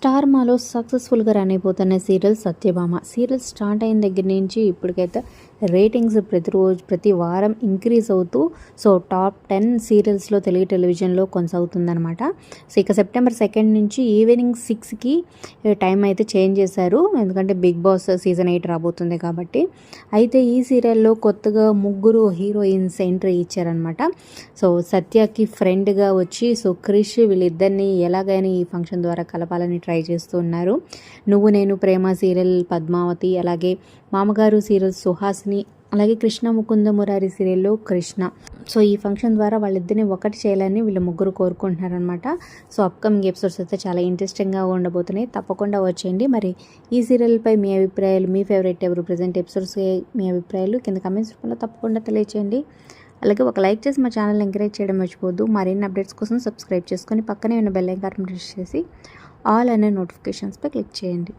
Star మాలో సక్సెస్ఫుల్గా run అయిపోతున్న సీరియల్ సత్యభామ. సీరియల్ స్టార్ట్ అయిన దగ్గర నుంచి ఇప్పటికైతే రేటింగ్స్ ప్రతి వారం ఇంక్రీజ్ అవుతూ టాప్ 10 సీరియల్స్లో తెలుగు టెలివిజన్లో కొనసాగుతుందన్నమాట. ఇక సెప్టెంబర్ 2 నుంచి ఈవినింగ్ 6కి టైం అయితే చేంజ్ చేశారు, ఎందుకంటే బిగ్ బాస్ సీజన్ 8 రాబోతుంది కాబట్టి. అయితే ఈ సీరియల్లో కొత్తగా ముగ్గురు హీరోయిన్స్ ఎంట్రీ ఇచ్చారనమాట. సత్యకి ఫ్రెండ్గా వచ్చి క్రిష్ వీళ్ళిద్దరిని ఎలాగైనా ఈ ఫంక్షన్ ద్వారా కలపాలని ట్రై చేస్తూ ఉన్నారు. నువ్వు నేను ప్రేమ సీరియల్ పద్మావతి, అలాగే మామగారు సీరియల్ సుహాసిని, అలాగే కృష్ణ ముకుంద మురారి సీరియల్లో కృష్ణ. ఈ ఫంక్షన్ ద్వారా వాళ్ళిద్దరిని ఒకటి చేయాలని వీళ్ళు ముగ్గురు కోరుకుంటున్నారనమాట. అప్కమింగ్ ఎపిసోడ్స్ అయితే చాలా ఇంట్రెస్టింగ్గా ఉండబోతున్నాయి, తప్పకుండా వచ్చేయండి. మరి ఈ సీరియల్పై మీ అభిప్రాయాలు, మీ ఫేవరెట్ ఎవరు, ప్రజెంట్ ఎపిసోడ్స్ మీ అభిప్రాయాలు కింద కమెంట్స్ రూపంలో తప్పకుండా తెలియచేయండి. అలాగే ఒక లైక్ చేసి మా ఛానల్ ఎంకరేజ్ చేయడం మర్చిపోద్దు. మరిన్ని అప్డేట్స్ కోసం సబ్స్క్రైబ్ చేసుకొని పక్కనే ఉన్న బెల్ ఐకాన్ ప్రెస్ చేసి ఆల్ అనే నోటిఫికేషన్స్పై క్లిక్ చేయండి.